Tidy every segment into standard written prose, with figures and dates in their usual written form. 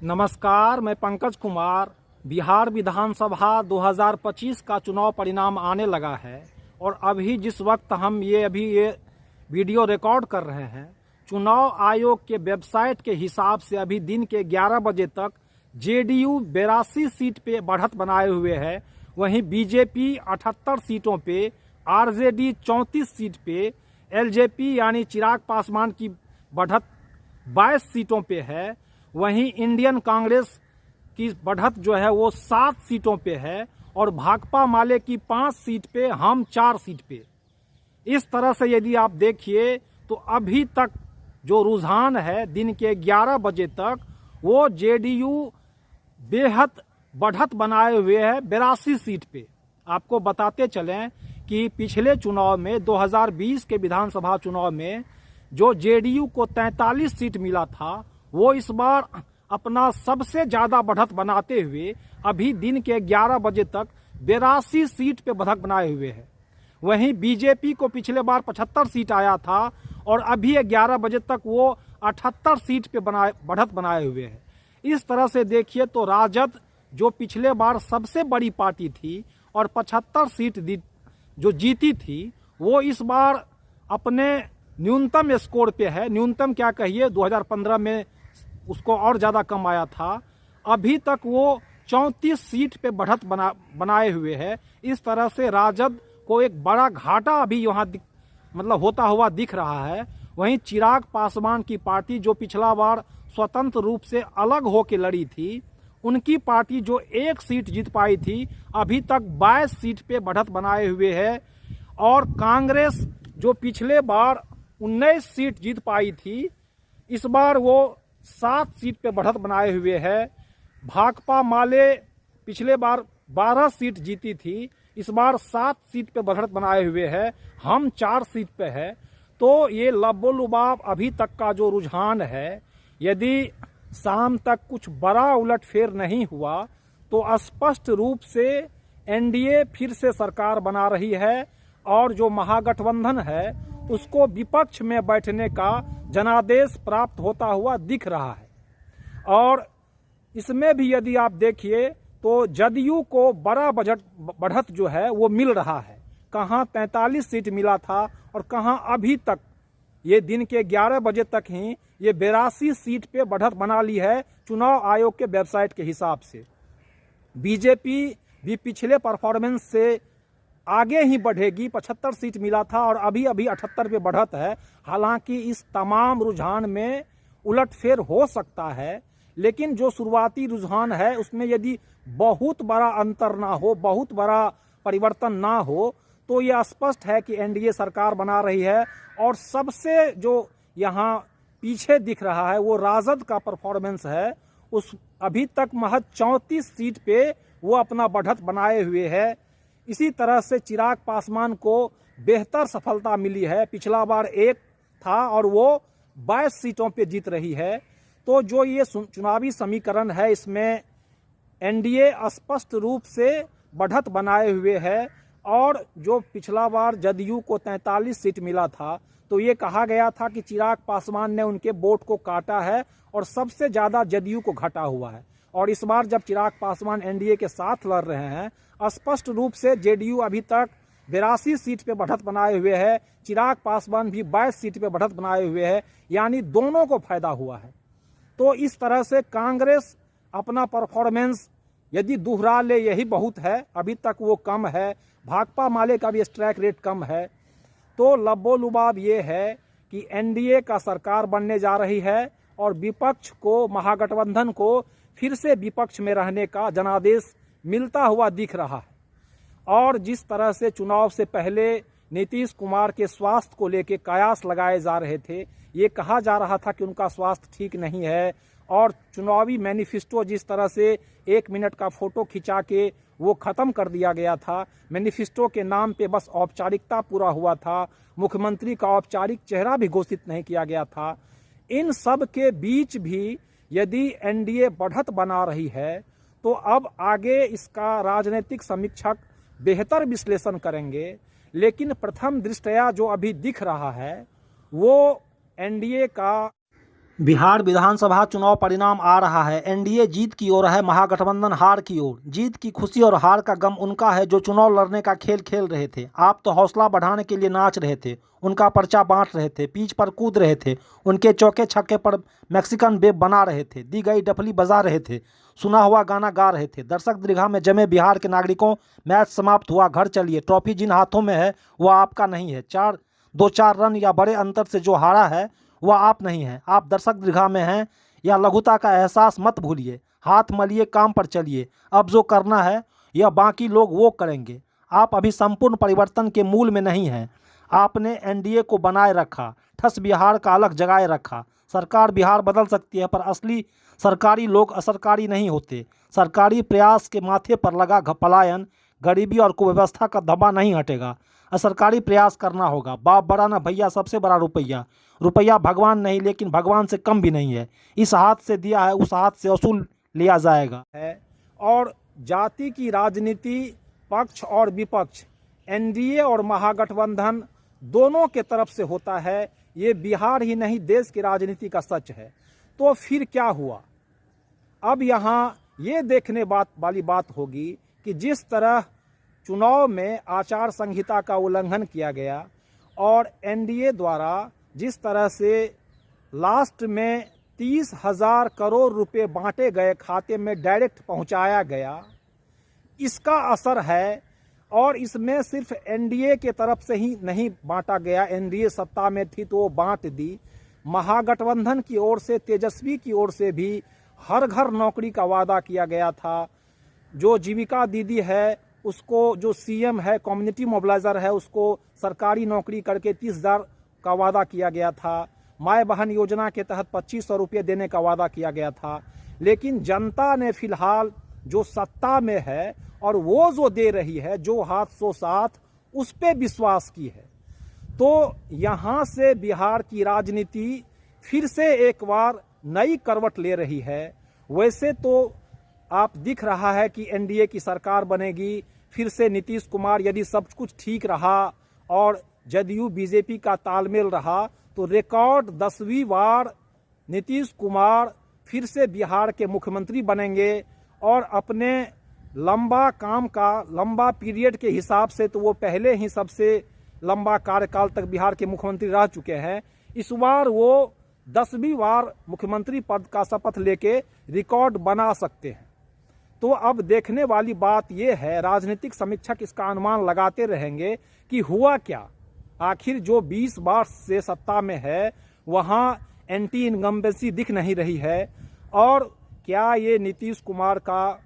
नमस्कार, मैं पंकज कुमार। बिहार विधानसभा 2025 का चुनाव परिणाम आने लगा है और अभी जिस वक्त हम ये वीडियो रिकॉर्ड कर रहे हैं, चुनाव आयोग के वेबसाइट के हिसाब से अभी दिन के 11 बजे तक जेडीयू 82 सीट पे बढ़त बनाए हुए है। वहीं बीजेपी 78 सीटों पे, आरजेडी 34 सीट पे, एलजेपी यानी चिराग पासवान की बढ़त 22 सीटों पे है। वहीं इंडियन कांग्रेस की बढ़त जो है वो 7 सीटों पे है और भाकपा माले की 5 सीट पे, हम 4 सीट पे। इस तरह से यदि आप देखिए तो अभी तक जो रुझान है दिन के 11 बजे तक, वो जेडीयू बेहद बढ़त बनाए हुए है 82 सीट पे। आपको बताते चलें कि पिछले चुनाव में 2020 के विधानसभा चुनाव में जो जेडीयू को 43 सीट मिला था, वो इस बार अपना सबसे ज्यादा बढ़त बनाते हुए अभी दिन के 11 बजे तक 82 सीट पे बढ़त बनाए हुए है। वहीं बीजेपी को पिछले बार 75 सीट आया था और अभी 11 बजे तक वो 78 सीट पे बढ़त बनाए हुए है। इस तरह से देखिए तो राजद जो पिछले बार सबसे बड़ी पार्टी थी और 75 सीट जो जीती थी, वो इस बार अपने न्यूनतम स्कोर पे है। न्यूनतम क्या कहिए, 2015 में उसको और ज़्यादा कम आया था। अभी तक वो 34 सीट पे बढ़त बनाए हुए है। इस तरह से राजद को एक बड़ा घाटा अभी वहाँ होता हुआ दिख रहा है। वहीं चिराग पासवान की पार्टी जो पिछला बार स्वतंत्र रूप से अलग होकर लड़ी थी, उनकी पार्टी जो 1 सीट जीत पाई थी, अभी तक 22 सीट पे बढ़त बनाए हुए है। और कांग्रेस जो पिछले बार 19 सीट जीत पाई थी, इस बार वो 7 सीट पे बढ़त बनाए हुए है। भाकपा माले पिछले बार 12 सीट जीती थी, इस बार 7 सीट पे बढ़त बनाए हुए है। हम 4 सीट पे है। तो ये लबोलुबाब अभी तक का जो रुझान है, यदि शाम तक कुछ बड़ा उलटफेर नहीं हुआ तो स्पष्ट रूप से एनडीए फिर से सरकार बना रही है और जो महागठबंधन है उसको विपक्ष में बैठने का जनादेश प्राप्त होता हुआ दिख रहा है। और इसमें भी यदि आप देखिए तो जदयू को बड़ा बढ़त जो है वो मिल रहा है। कहाँ 43 सीट मिला था और कहाँ अभी तक ये दिन के 11 बजे तक ही ये 82 सीट पे बढ़त बना ली है चुनाव आयोग के वेबसाइट के हिसाब से। बीजेपी भी पिछले परफॉर्मेंस से आगे ही बढ़ेगी। 75 सीट मिला था और अभी 78 पे बढ़त है। हालांकि इस तमाम रुझान में उलटफेर हो सकता है, लेकिन जो शुरुआती रुझान है उसमें यदि बहुत बड़ा अंतर ना हो, बहुत बड़ा परिवर्तन ना हो, तो यह स्पष्ट है कि एनडीए सरकार बना रही है। और सबसे जो यहाँ पीछे दिख रहा है वो राजद का परफॉर्मेंस है। उस अभी तक महज 34 सीट पे वो अपना बढ़त बनाए हुए है। इसी तरह से चिराग पासवान को बेहतर सफलता मिली है। पिछला बार 1 था और वो 22 सीटों पे जीत रही है। तो जो ये चुनावी समीकरण है, इसमें एनडीए स्पष्ट रूप से बढ़त बनाए हुए है। और जो पिछला बार जदयू को 43 सीट मिला था, तो ये कहा गया था कि चिराग पासवान ने उनके वोट को काटा है और सबसे ज़्यादा जदयू को घटा हुआ है। और इस बार जब चिराग पासवान एनडीए के साथ लड़ रहे हैं, स्पष्ट रूप से जेडीयू अभी तक 82 सीट पे बढ़त बनाए हुए है, चिराग पासवान भी 22 सीट पे बढ़त बनाए हुए है, यानी दोनों को फायदा हुआ है। तो इस तरह से कांग्रेस अपना परफॉर्मेंस यदि दोहरा ले, यही बहुत है। अभी तक वो कम है। भाकपा माले का भी स्ट्राइक रेट कम है। तो लबोलुबाब ये है कि एनडीए का सरकार बनने जा रही है और विपक्ष को, महागठबंधन को फिर से विपक्ष में रहने का जनादेश मिलता हुआ दिख रहा है। और जिस तरह से चुनाव से पहले नीतीश कुमार के स्वास्थ्य को लेकर कयास लगाए जा रहे थे, ये कहा जा रहा था कि उनका स्वास्थ्य ठीक नहीं है, और चुनावी मैनिफेस्टो जिस तरह से 1 मिनट का फोटो खिंचा के वो खत्म कर दिया गया था, मैनिफेस्टो के नाम पे बस औपचारिकता पूरा हुआ था, मुख्यमंत्री का औपचारिक चेहरा भी घोषित नहीं किया गया था। इन सब के बीच भी यदि एनडीए बढ़त बना रही है, तो अब आगे इसका राजनीतिक समीक्षक बेहतर विश्लेषण करेंगे। लेकिन प्रथम दृष्टया जो अभी दिख रहा है वो एनडीए का बिहार विधानसभा चुनाव परिणाम आ रहा है। एनडीए जीत की ओर है, महागठबंधन हार की ओर। जीत की खुशी और हार का गम उनका है जो चुनाव लड़ने का खेल खेल रहे थे। आप तो हौसला बढ़ाने के लिए नाच रहे थे, उनका पर्चा बांट रहे थे, पिच पर कूद रहे थे, उनके चौके छक्के पर मैक्सिकन वेब बना रहे थे, दी गई डफली बजा रहे थे, सुना हुआ गाना गा रहे थे। दर्शक दीर्घा में जमे बिहार के नागरिकों, मैच समाप्त हुआ, घर चलिए। ट्रॉफी जिन हाथों में है वह आपका नहीं है। 4 रन या बड़े अंतर से जो हारा है वह आप नहीं हैं। आप दर्शक दीर्घा में हैं। यह लघुता का एहसास मत भूलिए। हाथ मलिए, काम पर चलिए। अब जो करना है यह बाकी लोग वो करेंगे। आप अभी संपूर्ण परिवर्तन के मूल में नहीं हैं। आपने एनडीए को बनाए रखा, ठस बिहार का अलग जगाए रखा। सरकार बिहार बदल सकती है, पर असली सरकारी लोग असरकारी नहीं होते। सरकारी प्रयास के माथे पर लगा पलायन, गरीबी और कुव्यवस्था का धब्बा नहीं हटेगा। असरकारी प्रयास करना होगा। बाप बड़ा ना भैया, सबसे बड़ा रुपया। रुपया भगवान नहीं, लेकिन भगवान से कम भी नहीं है। इस हाथ से दिया है, उस हाथ से वसूल लिया जाएगा है। और जाति की राजनीति, पक्ष और विपक्ष, एनडीए और महागठबंधन दोनों के तरफ से होता है। ये बिहार ही नहीं, देश की राजनीति का सच है। तो फिर क्या हुआ? अब यहाँ ये देखने वाली बात होगी कि जिस तरह चुनाव में आचार संहिता का उल्लंघन किया गया और एनडीए द्वारा जिस तरह से लास्ट में 30,000 करोड़ रुपए बांटे गए, खाते में डायरेक्ट पहुंचाया गया, इसका असर है। और इसमें सिर्फ एनडीए के तरफ से ही नहीं बांटा गया। एनडीए सत्ता में थी तो वो बांट दी। महागठबंधन की ओर से, तेजस्वी की ओर से भी हर घर नौकरी का वादा किया गया था। जो जीविका दीदी है उसको, जो सीएम है, कम्युनिटी मोबिलाइजर है, उसको सरकारी नौकरी करके 30,000 का वादा किया गया था। माय बहन योजना के तहत 2500 रुपये देने का वादा किया गया था। लेकिन जनता ने फिलहाल जो सत्ता में है और वो जो दे रही है, जो हाथ सो साथ, उस पे विश्वास की है। तो यहाँ से बिहार की राजनीति फिर से एक बार नई करवट ले रही है। वैसे तो आप दिख रहा है कि एनडीए की सरकार बनेगी, फिर से नीतीश कुमार, यदि सब कुछ ठीक रहा और जदयू बीजेपी का तालमेल रहा तो रिकॉर्ड 10वीं बार नीतीश कुमार फिर से बिहार के मुख्यमंत्री बनेंगे। और अपने लंबा काम का, लंबा पीरियड के हिसाब से तो वो पहले ही सबसे लंबा कार्यकाल तक बिहार के मुख्यमंत्री रह चुके हैं। इस बार वो 10वीं बार मुख्यमंत्री पद का शपथ लेके रिकॉर्ड बना सकते हैं। तो अब देखने वाली बात यह है, राजनीतिक समीक्षक इसका अनुमान लगाते रहेंगे कि हुआ क्या। आखिर जो 20 बार से सत्ता में है वहां एंटी इनकम्बेंसी दिख नहीं रही है। और क्या ये नीतीश कुमार का,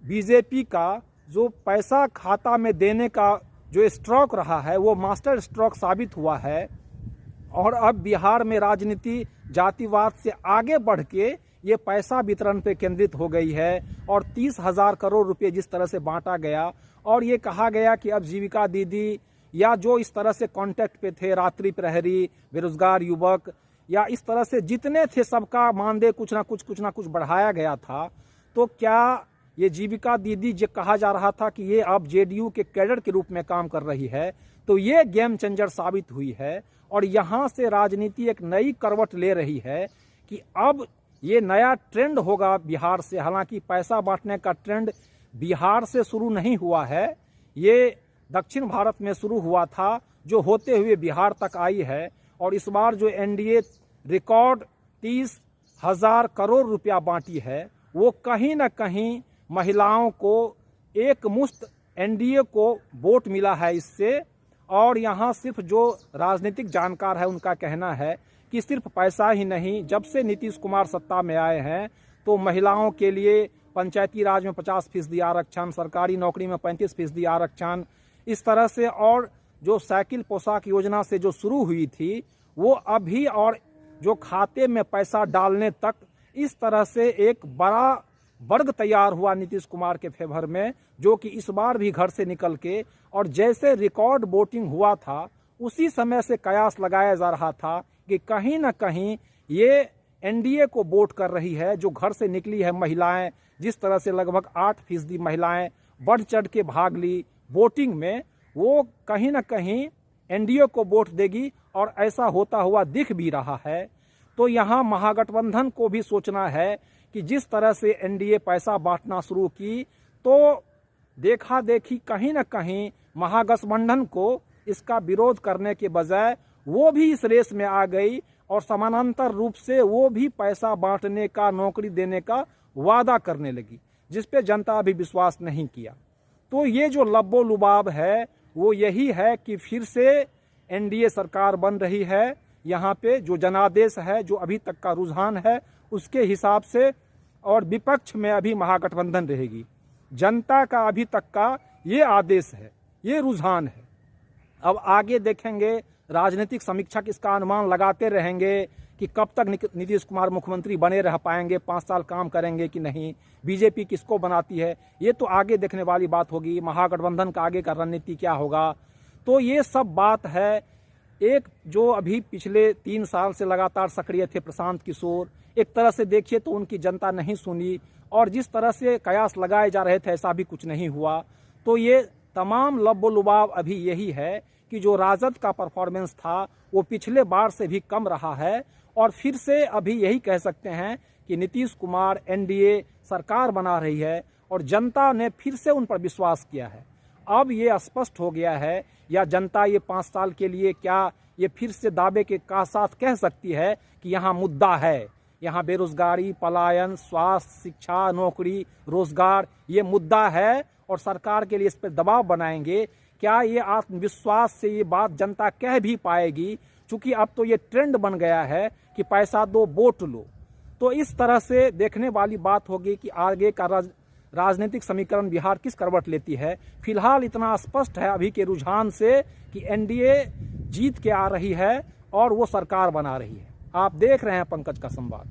बीजेपी का जो पैसा खाता में देने का जो स्ट्रोक रहा है वो मास्टर स्ट्रोक साबित हुआ है। और अब बिहार में राजनीति जातिवाद से आगे बढ़ के ये पैसा वितरण पे केंद्रित हो गई है। और 30,000 करोड़ रुपए जिस तरह से बांटा गया और ये कहा गया कि अब जीविका दीदी या जो इस तरह से कांटेक्ट पे थे, रात्रि प्रहरी, बेरोजगार युवक, या इस तरह से जितने थे सबका मानदेय कुछ ना कुछ बढ़ाया गया था। तो क्या ये जीविका दीदी जो कहा जा रहा था कि ये अब जेडीयू के कैडर के रूप में काम कर रही है, तो ये गेम चेंजर साबित हुई है। और यहाँ से राजनीति एक नई करवट ले रही है कि अब ये नया ट्रेंड होगा बिहार से। हालांकि पैसा बांटने का ट्रेंड बिहार से शुरू नहीं हुआ है, ये दक्षिण भारत में शुरू हुआ था, जो होते हुए बिहार तक आई है। और इस बार जो एनडीए रिकॉर्ड 30,000 करोड़ रुपया बांटी है, वो कहीं ना कहीं महिलाओं को एक मुश्त एनडीए को वोट मिला है इससे। और यहाँ सिर्फ जो राजनीतिक जानकार है उनका कहना है कि सिर्फ पैसा ही नहीं, जब से नीतीश कुमार सत्ता में आए हैं तो महिलाओं के लिए पंचायती राज में 50% आरक्षण, सरकारी नौकरी में 35% आरक्षण, इस तरह से। और जो साइकिल पोशाक योजना से जो शुरू हुई थी वो अभी, और जो खाते में पैसा डालने तक, इस तरह से एक बड़ा वर्ग तैयार हुआ नीतीश कुमार के फेवर में, जो कि इस बार भी घर से निकल के, और जैसे रिकॉर्ड वोटिंग हुआ था उसी समय से कयास लगाया जा रहा था कि कहीं ना कहीं ये एनडीए को वोट कर रही है। जो घर से निकली है महिलाएं, जिस तरह से लगभग 8% महिलाएं बढ़ चढ़ के भाग ली वोटिंग में, वो कहीं ना कहीं एनडीए को वोट देगी। और ऐसा होता हुआ दिख भी रहा है। तो यहाँ महागठबंधन को भी सोचना है कि जिस तरह से एनडीए पैसा बांटना शुरू की, तो देखा देखी कहीं न कहीं महागठबंधन को इसका विरोध करने के बजाय वो भी इस रेस में आ गई और समानांतर रूप से वो भी पैसा बांटने का, नौकरी देने का वादा करने लगी, जिस पे जनता अभी विश्वास नहीं किया। तो ये जो लब्बो लुबाब है वो यही है कि फिर से एनडीए सरकार बन रही है। यहाँ पे जो जनादेश है, जो अभी तक का रुझान है उसके हिसाब से, और विपक्ष में अभी महागठबंधन रहेगी। जनता का अभी तक का ये आदेश है, ये रुझान है। अब आगे देखेंगे, राजनीतिक समीक्षक इसका अनुमान लगाते रहेंगे कि कब तक नीतीश कुमार मुख्यमंत्री बने रह पाएंगे, 5 साल काम करेंगे कि नहीं, बीजेपी किसको बनाती है, ये तो आगे देखने वाली बात होगी। महागठबंधन का आगे का रणनीति क्या होगा, तो ये सब बात है। एक जो अभी पिछले 3 साल से लगातार सक्रिय थे प्रशांत किशोर, एक तरह से देखिए तो उनकी जनता नहीं सुनी, और जिस तरह से कयास लगाए जा रहे थे ऐसा भी कुछ नहीं हुआ। तो ये तमाम लब्बो लुबाब अभी यही है कि जो राजद का परफॉर्मेंस था वो पिछले बार से भी कम रहा है, और फिर से अभी यही कह सकते हैं कि नीतीश कुमार एनडीए सरकार बना रही है और जनता ने फिर से उन पर विश्वास किया है। अब ये स्पष्ट हो गया है, या जनता ये 5 साल के लिए क्या ये फिर से दावे के साथ कह सकती है कि यहाँ मुद्दा है, यहाँ बेरोजगारी, पलायन, स्वास्थ्य, शिक्षा, नौकरी, रोजगार ये मुद्दा है और सरकार के लिए इस पर दबाव बनाएंगे। क्या ये आत्मविश्वास से ये बात जनता कह भी पाएगी, क्योंकि अब तो ये ट्रेंड बन गया है कि पैसा दो वोट लो। तो इस तरह से देखने वाली बात होगी कि आगे का राजनीतिक समीकरण बिहार किस करवट लेती है। फिलहाल इतना स्पष्ट है अभी के रुझान से कि एनडीए जीत के आ रही है और वो सरकार बना रही है। आप देख रहे हैं पंकज का संवाद।